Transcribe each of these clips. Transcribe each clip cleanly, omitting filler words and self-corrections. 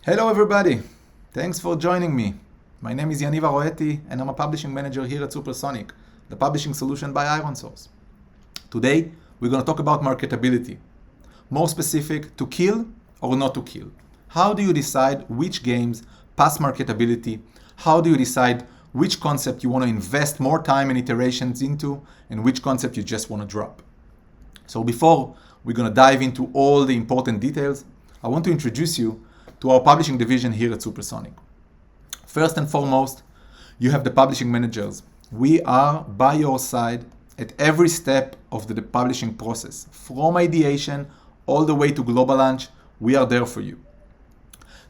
Hello everybody, thanks for joining me. My name is Yaniv Haroety and I'm a publishing manager here at SuperSonic, the publishing solution by ironSource. Today we're going to talk about marketability. More specific, to kill or not to kill. How do you decide which games pass marketability? How do you decide which concept you want to invest more time and iterations into and which concept you just want to drop? So before we're going to dive into all the important details, I want to introduce you to our publishing division here at SuperSonic. First and foremost, you have the publishing managers. We are by your side at every step of the publishing process. From ideation all the way to global launch, we are there for you.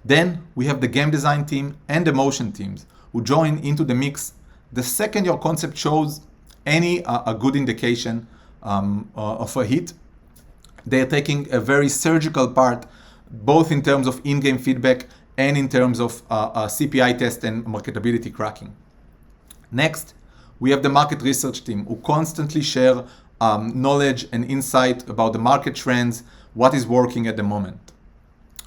Then we have the game design team and the motion teams who join into the mix the second your concept shows any a good indication of a hit. They're taking a very surgical part both in terms of in-game feedback and in terms of CPI test and marketability cracking. Next, we have the market research team who constantly share knowledge and insight about the market trends, what is working at the moment.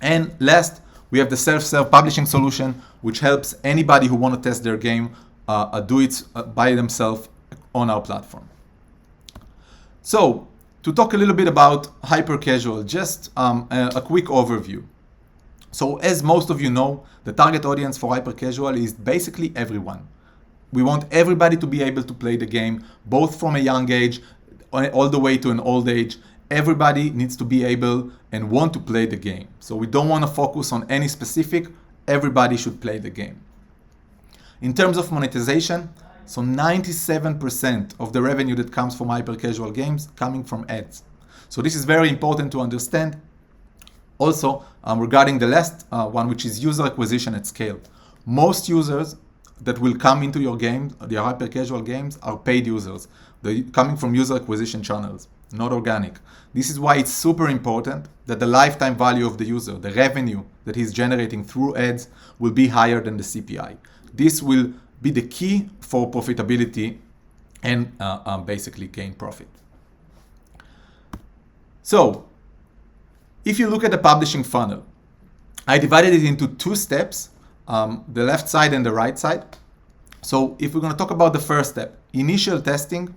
And last, we have the self-serve publishing solution, which helps anybody who want to test their game do it by themselves on our platform. So, to talk a little bit about hyper-casual, just a quick overview. So as most of you know, the target audience for hyper-casual is basically everyone. We want everybody to be able to play the game, both from a young age all the way to an old age. Everybody needs to be able and want to play the game. So we don't want to focus on any specific, everybody should play the game. In terms of monetization, so 97% of the revenue that comes from hyper-casual games coming from ads. So this is very important to understand. Also, regarding the last one, which is user acquisition at scale. Most users that will come into your game, the hyper-casual games, are paid users. They're coming from user acquisition channels, not organic. This is why it's super important that the lifetime value of the user, the revenue that he's generating through ads, will be higher than the CPI. This will be the key for profitability and basically gain profit. So, if you look at the publishing funnel, I divided it into two steps, the left side and the right side. So if we're going to talk about the first step, initial testing,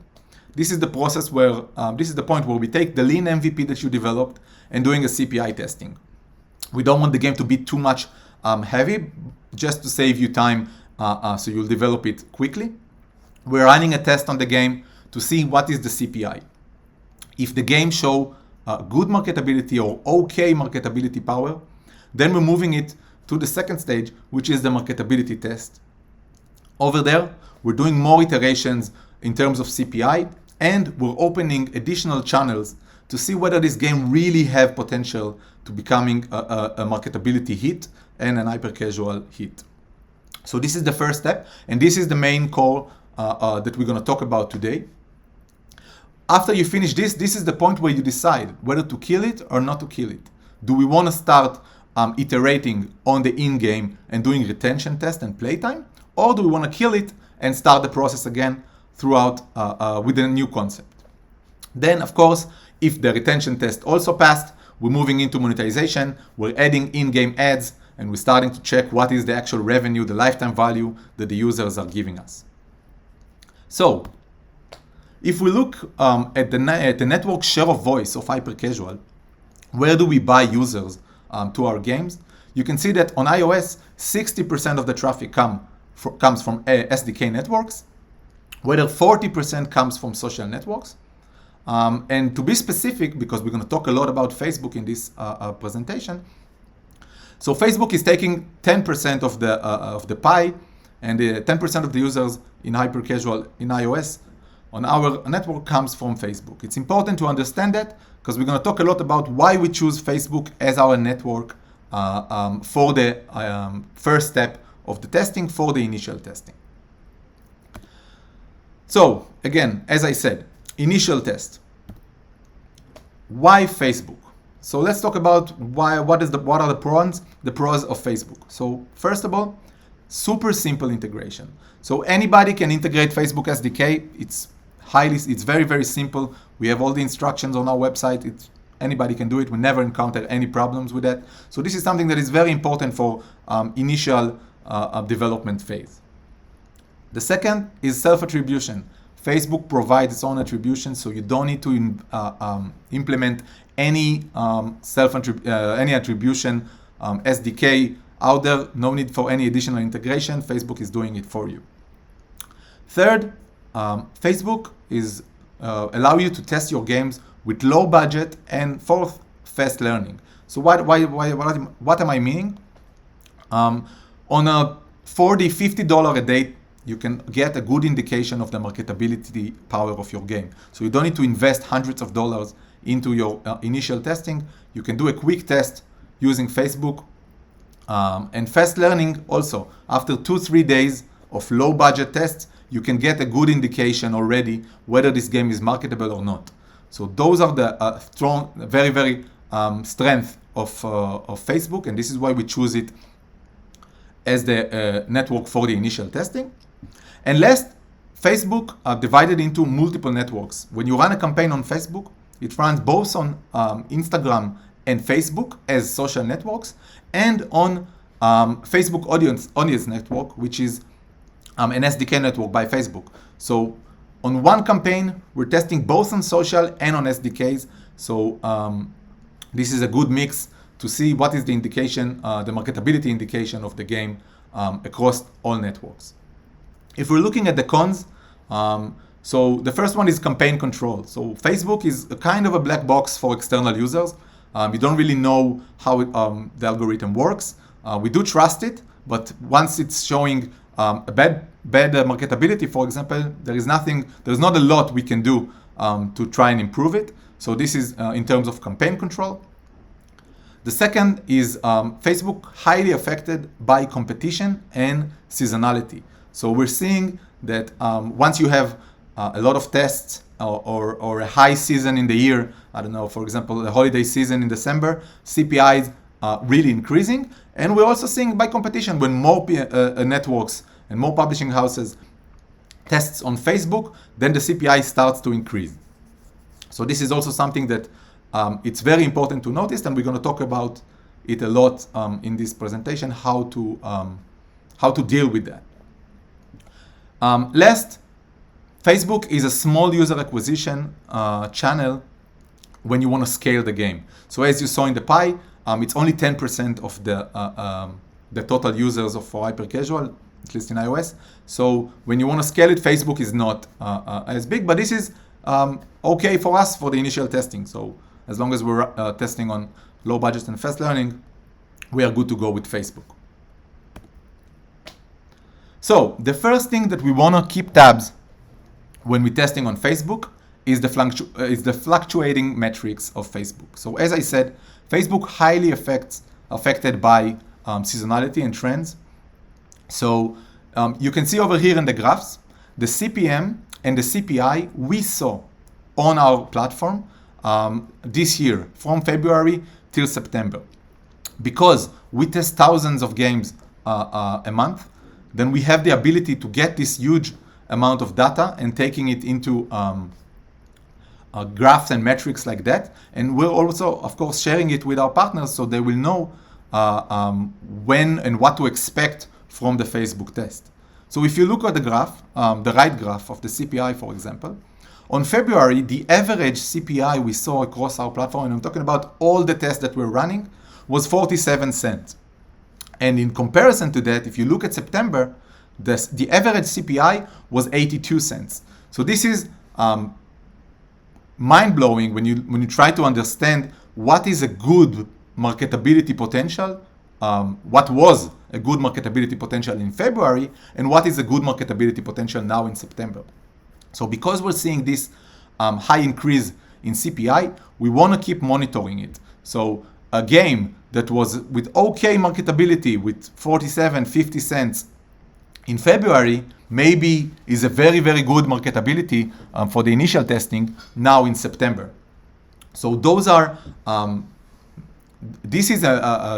this is the process where, this is the point where we take the lean MVP that you developed and doing a CPI testing. We don't want the game to be too much heavy, just to save you time, so you'll develop it quickly. We're running a test on the game to see what is the CPI. If the game show good marketability or okay marketability power, then we're moving it to the second stage, which is the marketability test. Over there, we're doing more iterations in terms of CPI, and we're opening additional channels to see whether this game really have potential to becoming a marketability hit and an hyper-casual hit. So this is the first step, and this is the main core that we're going to talk about today. After you finish this is the point where you decide whether to kill it or not to kill it. Do we want to start iterating on the in-game and doing retention test and playtime, or do we want to kill it and start the process again throughout with a new concept? Then, of course, if the retention test also passed, we're moving into monetization. We're adding in-game ads, and we're starting to check what is the actual revenue, the lifetime value that the users are giving us. So, if we look at the network share of voice of hyper-casual, where do we buy users to our games? You can see that on iOS, 60% of the traffic comes from SDK networks, whether 40% comes from social networks. And to be specific, because we're going to talk a lot about Facebook in this presentation, so Facebook is taking 10% of the pie, and 10% of the users in hyper-casual in iOS on our network comes from Facebook. It's important to understand that because we're going to talk a lot about why we choose Facebook as our network for the first step of the testing, for the initial testing. So again, as I said, initial test. Why Facebook? So let's talk about what are the pros of Facebook. So first of all, super simple integration. So anybody can integrate Facebook SDK. It's very, very simple. We have all the instructions on our website. Anybody can do it. We never encounter any problems with that. So this is something that is very important for initial development phase. The second is self-attribution. Facebook provides its own attribution, so you don't need to implement any any attribution SDK out there. No need for any additional integration. Facebook is doing it for you. Third, Facebook is allow you to test your games with low budget, and fourth, fast learning. So what am I meaning? On a $40, $50 a day, you can get a good indication of the marketability power of your game. So you don't need to invest hundreds of dollars into your initial testing. You can do a quick test using Facebook. And fast learning also, after 2-3 days of low budget tests, you can get a good indication already whether this game is marketable or not. So those are the strong, very strength of Facebook, and this is why we choose it as the network for the initial testing. And last, Facebook are divided into multiple networks. When you run a campaign on Facebook, it runs both on Instagram and Facebook as social networks, and on Facebook audience network, which is an SDK network by Facebook. So on one campaign, we're testing both on social and on SDKs. So this is a good mix to see what is the indication, the marketability indication of the game across all networks. If we're looking at the cons, so the first one is campaign control. So Facebook is a kind of a black box for external users. You don't really know how the algorithm works. We do trust it, but once it's showing a bad marketability, for example, there's not a lot we can do to try and improve it. So this is in terms of campaign control. The second is Facebook highly affected by competition and seasonality. So we're seeing that once you have a lot of tests or a high season in the year, I don't know, for example, the holiday season in December, CPIs really increasing. And we're also seeing by competition, when more networks and more publishing houses tests on Facebook, then the CPI starts to increase. So this is also something that it's very important to notice, and we're going to talk about it a lot in this presentation, how to deal with that. Last, Facebook is a small user acquisition channel when you want to scale the game. So as you saw in the pie, it's only 10% of the total users for hyper-casual, at least in iOS. So when you want to scale it, Facebook is not as big, but this is okay for us for the initial testing. So as long as we're testing on low budget and fast learning, we are good to go with Facebook. So the first thing that we want to keep tabs when we're testing on Facebook is the fluctuating metrics of Facebook. So as I said, Facebook highly affected by seasonality and trends. So you can see over here in the graphs, the CPM and the CPI we saw on our platform this year from February till September. Because we test thousands of games a month, then we have the ability to get this huge amount of data and taking it into graphs and metrics like that. And we're also, of course, sharing it with our partners so they will know when and what to expect from the Facebook test. So if you look at the graph, the right graph of the CPI, for example, on February, the average CPI we saw across our platform, and I'm talking about all the tests that we're running, was 47 cents. And in comparison to that, if you look at September, the average CPI was 82 cents. So this is mind-blowing when you try to understand what is a good marketability potential, what was a good marketability potential in February, and what is a good marketability potential now in September. So because we're seeing this high increase in CPI, we want to keep monitoring it. So a game that was with okay marketability with 47, 50 cents in February maybe is a very, very good marketability for the initial testing now in September. So those are, this is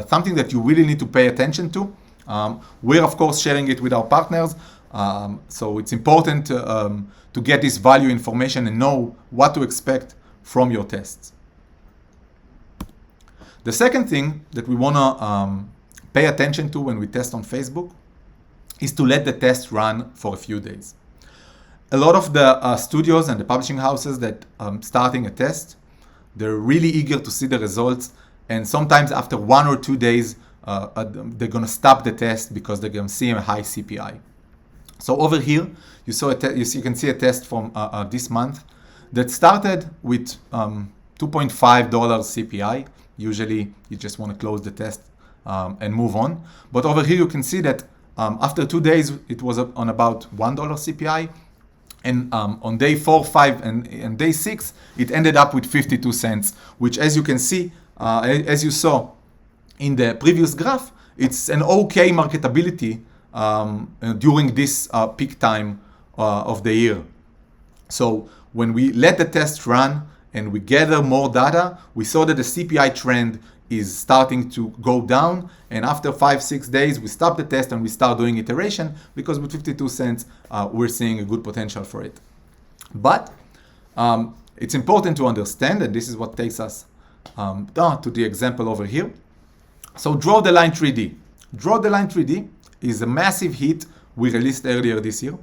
something that you really need to pay attention to. We're of course sharing it with our partners. So it's important to get this value information and know what to expect from your tests. The second thing that we want to pay attention to when we test on Facebook is to let the test run for a few days. A lot of the studios and the publishing houses that starting a test, they're really eager to see the results, and sometimes after 1 or 2 days, they're going to stop the test because they're going to see a high CPI. So over here, you can see a test from this month that started with $2.5 CPI. Usually, you just want to close the test and move on. But over here, you can see that after 2 days, it was on about $1 CPI. And on day 4, 5, and day 6, it ended up with 52 cents, which, as you can see, as you saw in the previous graph, it's an okay marketability during this peak time of the year. So when we let the test run and we gather more data, we saw that the CPI trend is starting to go down, and after 5-6 days we stop the test and we start doing iteration, because with 52 cents we're seeing a good potential for it. But it's important to understand, and this is what takes us to the example over here. So draw the line 3D. Draw the line 3D is a massive hit we released earlier this year.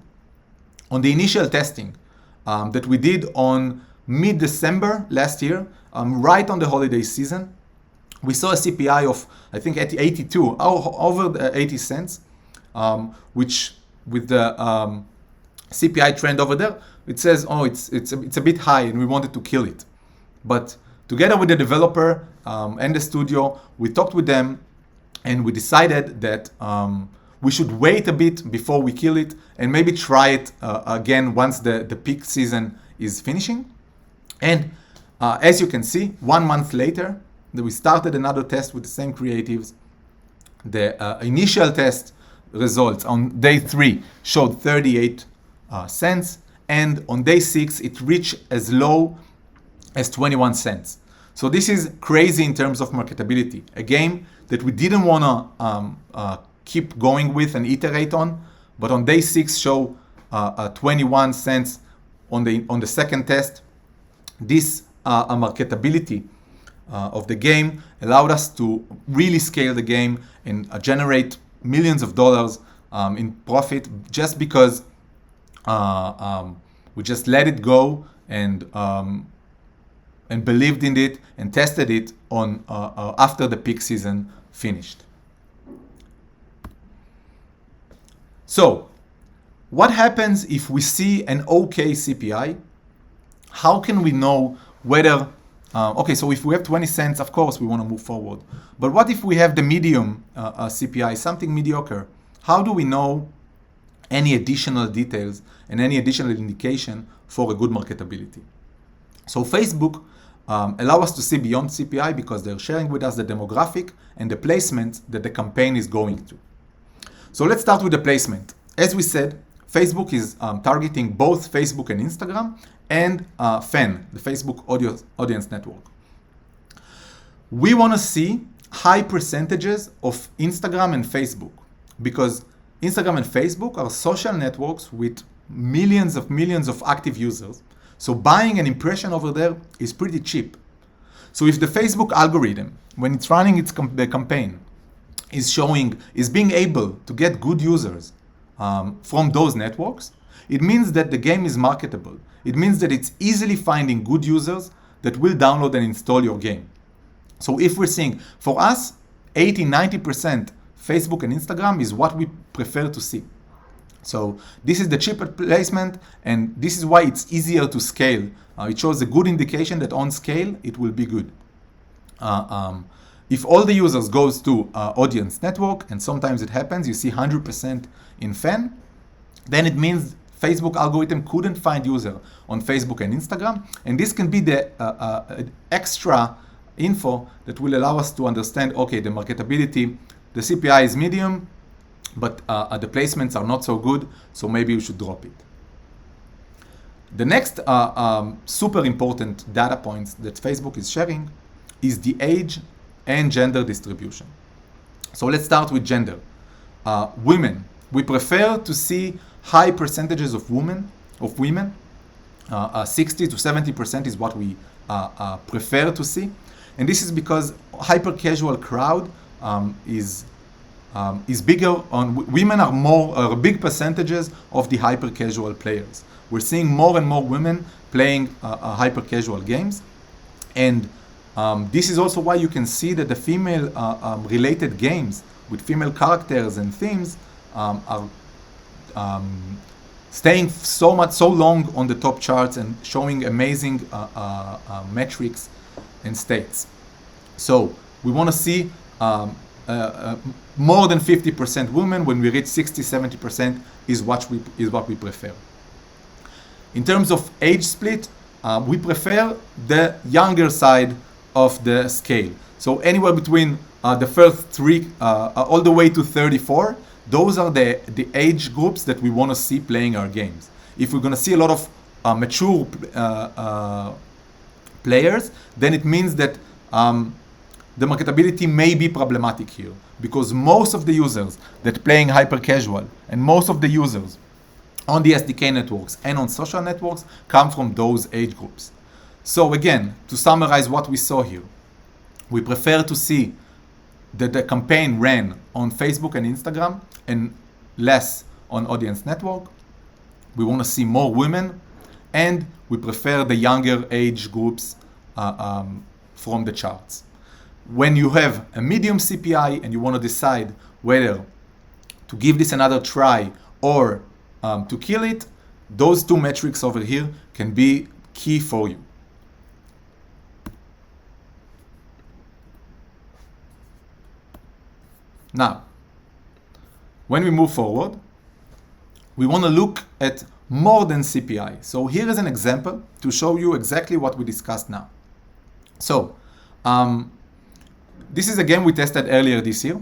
On the initial testing that we did on mid-December last year, right on the holiday season, we saw a CPI of, I think, 82, over the 80 cents, which with the CPI trend over there, it says, oh, it's a bit high, and we wanted to kill it. But together with the developer and the studio, we talked with them, and we decided that we should wait a bit before we kill it, and maybe try it again once the peak season is finishing. And as you can see, 1 month later, we started another test with the same creatives. The initial test results on day 3 showed 38 cents, and on day 6 it reached as low as 21 cents. So this is crazy in terms of marketability. A game that we didn't want to keep going with and iterate on, but on day 6 show 21 cents on the second test. This marketability of the game allowed us to really scale the game and generate millions of dollars in profit, just because we just let it go and believed in it and tested it on after the peak season finished. So what happens if we see an okay CPI? How can we know whether okay, so if we have 20 cents, of course we want to move forward. But what if we have the medium CPI, something mediocre? How do we know any additional details and any additional indication for a good marketability? So Facebook allow us to see beyond CPI because they're sharing with us the demographic and the placement that the campaign is going to. So let's start with the placement. As we said, Facebook is targeting both Facebook and Instagram, and FAN, the Facebook Audience Network. We want to see high percentages of Instagram and Facebook, because Instagram and Facebook are social networks with millions of active users. So buying an impression over there is pretty cheap. So if the Facebook algorithm, when it's running the campaign, is being able to get good users from those networks, it means that the game is marketable. It means that it's easily finding good users that will download and install your game. So if we're seeing, for us, 80-90% Facebook and Instagram is what we prefer to see. So this is the cheaper placement, and this is why it's easier to scale. It shows a good indication that on scale, it will be good. If all the users goes to audience network, and sometimes it happens, you see 100% in FAN, then it means Facebook algorithm couldn't find user on Facebook and Instagram, and this can be the extra info that will allow us to understand, okay, the marketability, the CPI is medium, but the placements are not so good, so maybe we should drop it. The next super important data points that Facebook is sharing is the age and gender distribution. So let's start with gender. Women. We prefer to see high percentages of women. 60 to 70% is what we prefer to see. And this is because hyper-casual crowd is bigger on women are big percentages of the hyper-casual players. We're seeing more and more women playing hyper-casual games, and this is also why you can see that the female related games with female characters and themes are staying so long on the top charts and showing amazing metrics and states. So we want to see more than 50% women. When we reach 60-70% is what we prefer. In terms of age split, we prefer the younger side of the scale. So anywhere between the first three all the way to 34, those are the age groups that we want to see playing our games. If we're going to see a lot of mature players, then it means that the marketability may be problematic here, because most of the users that playing hyper casual and most of the users on the SDK networks and on social networks come from those age groups. So again, to summarize what we saw here, we prefer to see that the campaign ran on Facebook and Instagram and less on audience network. We want to see more women, and we prefer the younger age groups from the charts. When you have a medium CPI and you want to decide whether to give this another try or to kill it, those two metrics over here can be key for you. Now, when we move forward, we want to look at more than CPI. So here is an example to show you exactly what we discussed now. So this is a game we tested earlier this year.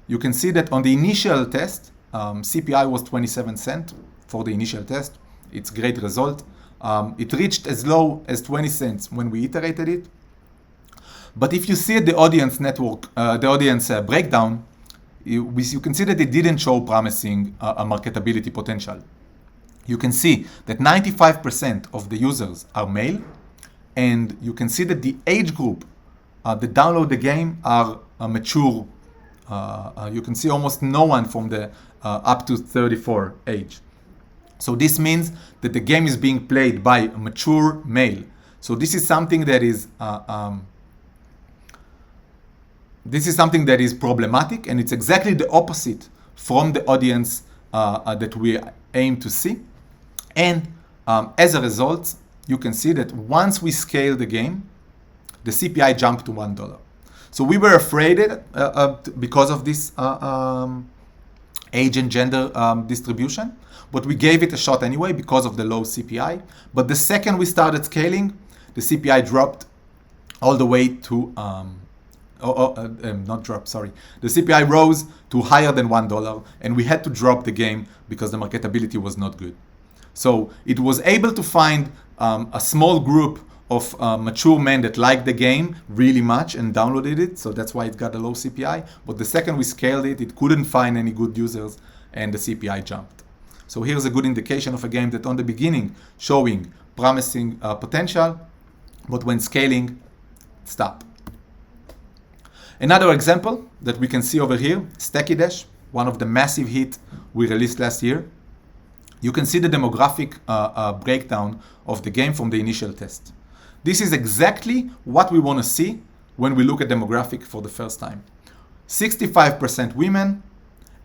You can see that on the initial test, CPI was 27 cents for the initial test. It's a great result. It reached as low as 20 cents when we iterated it. But if you see the audience network, the audience breakdown, you can see that it didn't show promising marketability potential. You can see that 95% of the users are male, and you can see that the age group that download the game are mature. You can see almost no one from the up to 34 age. So this means that the game is being played by a mature male. So this is something that is problematic, and it's exactly the opposite from the audience that we aim to see. And as a result, you can see that once we scale the game, the CPI jumped to $1. So we were afraid because of this age and gender distribution, but we gave it a shot anyway because of the low CPI. But the second we started scaling, the CPI dropped all the way to the CPI rose to higher than $1, and we had to drop the game because the marketability was not good. So it was able to find a small group of mature men that liked the game really much and downloaded it, so that's why it got a low CPI. But the second we scaled it, it couldn't find any good users, and the CPI jumped. So here's a good indication of a game that on the beginning showing promising potential, but when scaling, stop. Another example that we can see over here, Stacky Dash, one of the massive hits we released last year. You can see the demographic breakdown of the game from the initial test. This is exactly what we want to see when we look at demographic for the first time. 65% women,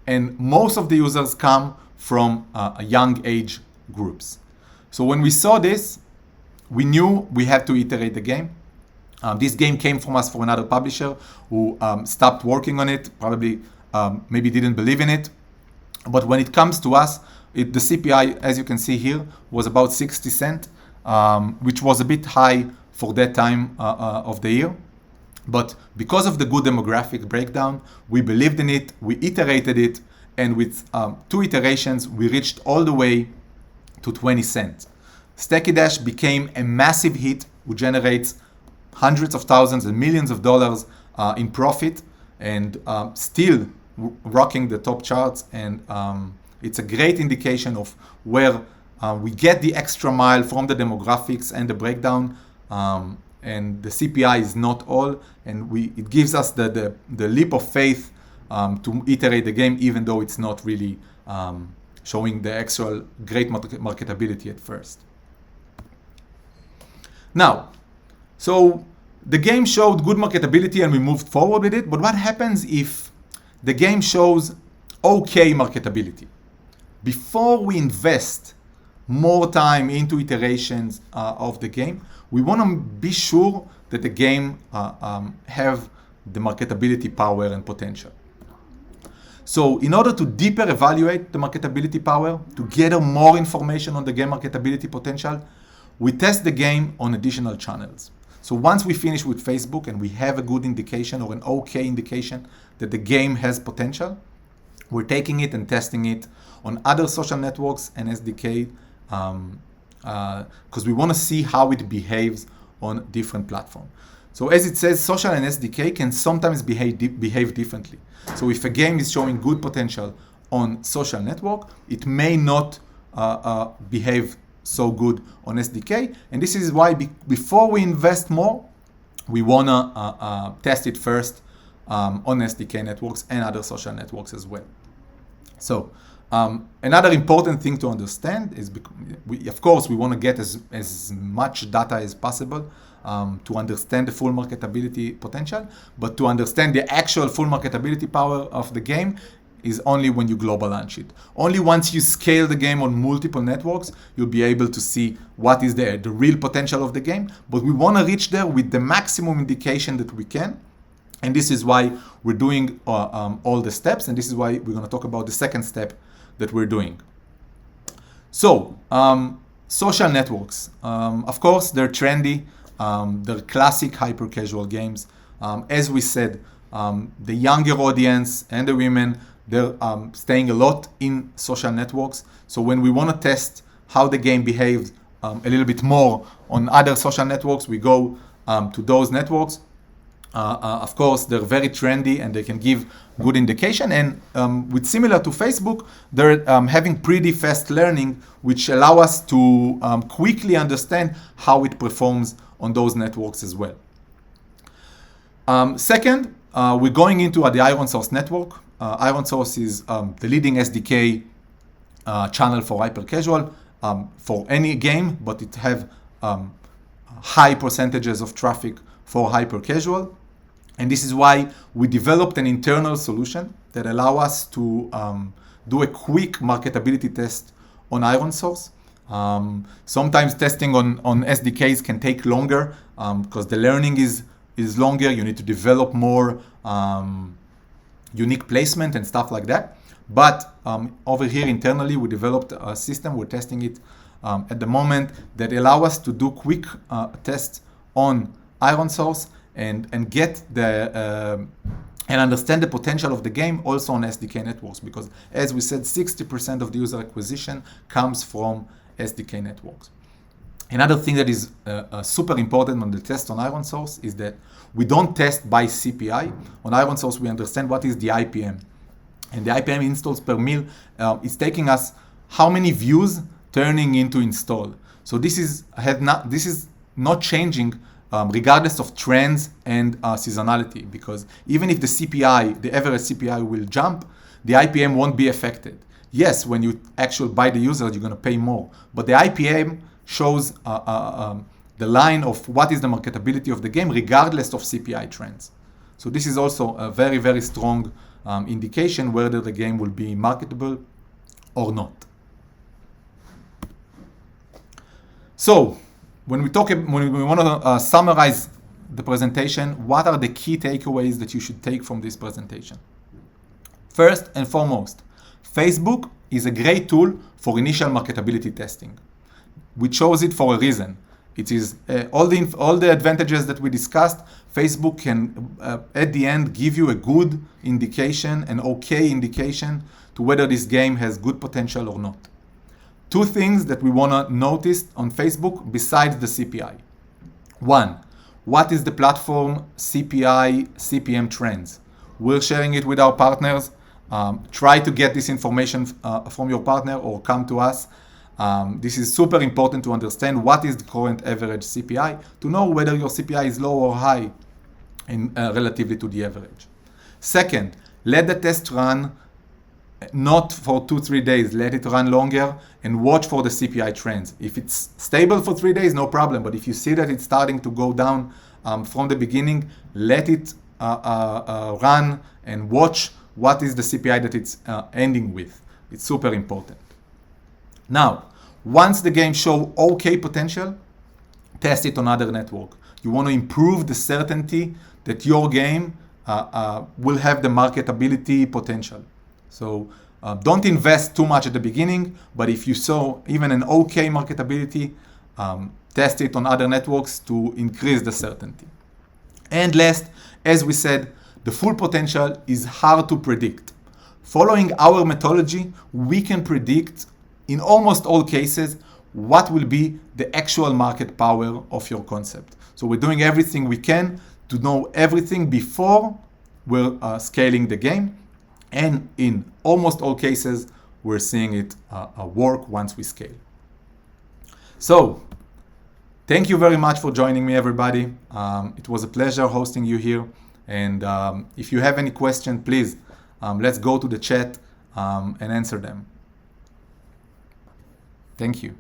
and most of the users come from young age groups. So when we saw this, we knew we had to iterate the game. This game came from us from another publisher who stopped working on it, probably maybe didn't believe in it. But when it comes to us, the CPI, as you can see here, was about 60 cents, which was a bit high for that time of the year. But because of the good demographic breakdown, we believed in it, we iterated it, and with 2 iterations, we reached all the way to 20 cents. Stacky Dash became a massive hit who generates hundreds of thousands and millions of dollars in profit, and still rocking the top charts. And it's a great indication of where we get the extra mile from the demographics and the breakdown and the CPI is not all, and it gives us the leap of faith to iterate the game, even though it's not really showing the actual great marketability at first. Now, so the game showed good marketability and we moved forward with it, but what happens if the game shows okay marketability? Before we invest more time into iterations of the game, we want to be sure that the game have the marketability power and potential. So in order to deeper evaluate the marketability power, to gather more information on the game marketability potential, we test the game on additional channels. So once we finish with Facebook and we have a good indication or an okay indication that the game has potential, we're taking it and testing it on other social networks and SDK, because we want to see how it behaves on different platforms. So as it says, social and SDK can sometimes behave differently. So if a game is showing good potential on social network, it may not behave so good on SDK. And this is why before we invest more, we want to test it first on SDK networks and other social networks as well. So another important thing to understand is, of course, we want to get as much data as possible to understand the full marketability potential, but to understand the actual full marketability power of the game is only when you global launch it. Only once you scale the game on multiple networks, you'll be able to see what is the real potential of the game, but we want to reach there with the maximum indication that we can. And this is why we're doing all the steps, and this is why we're going to talk about the second step that we're doing. So, social networks. Of course, they're trendy. They're classic hyper-casual games. As we said, the younger audience and the women, they're staying a lot in social networks. So when we want to test how the game behaves a little bit more on other social networks, we go to those networks. Of course, they're very trendy and they can give good indication. And with similar to Facebook, they're having pretty fast learning, which allow us to quickly understand how it performs on those networks as well. Second, we're going into the ironSource network. ironSource is the leading SDK channel for hyper-casual for any game, but it have high percentages of traffic for hyper-casual. And this is why we developed an internal solution that allow us to do a quick marketability test on ironSource. Sometimes testing on SDKs can take longer because the learning is longer. You need to develop more unique placement and stuff like that. But over here internally, we developed a system. We're testing it at the moment that allow us to do quick tests on ironSource and get the and understand the potential of the game also on SDK networks, because as we said, 60% of the user acquisition comes from SDK networks. Another thing that is super important on the test on ironSource is that we don't test by CPI. On ironSource, we understand what is the IPM. And the IPM installs per mil is taking us how many views turning into install. So this is not changing regardless of trends and seasonality, because even if the CPI, the average CPI will jump, the IPM won't be affected. Yes, when you actually buy the user, you're going to pay more. But the IPM shows the line of what is the marketability of the game regardless of CPI trends. So this is also a very, very strong indication whether the game will be marketable or not. So when we want to summarize the presentation, what are the key takeaways that you should take from this presentation? First and foremost, Facebook is a great tool for initial marketability testing. We chose it for a reason. It is all the advantages that we discussed. Facebook can, at the end, give you a good indication, an okay indication to whether this game has good potential or not. Two things that we want to notice on Facebook besides the CPI. One, what is the platform CPI, CPM trends? We're sharing it with our partners. Try to get this information from your partner or come to us. This is super important to understand what is the current average CPI, to know whether your CPI is low or high relatively to the average. Second, let the test run not for 2-3 days, let it run longer and watch for the CPI trends. If it's stable for 3 days, no problem. But if you see that it's starting to go down from the beginning, let it run and watch what is the CPI that it's ending with. It's super important. Now, once the game shows okay potential, test it on other network. You want to improve the certainty that your game will have the marketability potential. So don't invest too much at the beginning, but if you saw even an okay marketability, test it on other networks to increase the certainty. And last, as we said, the full potential is hard to predict. Following our methodology, we can predict in almost all cases what will be the actual market power of your concept. So we're doing everything we can to know everything before we're scaling the game. And in almost all cases, we're seeing it work once we scale. So, thank you very much for joining me, everybody. It was a pleasure hosting you here. And if you have any questions, please, let's go to the chat and answer them. Thank you.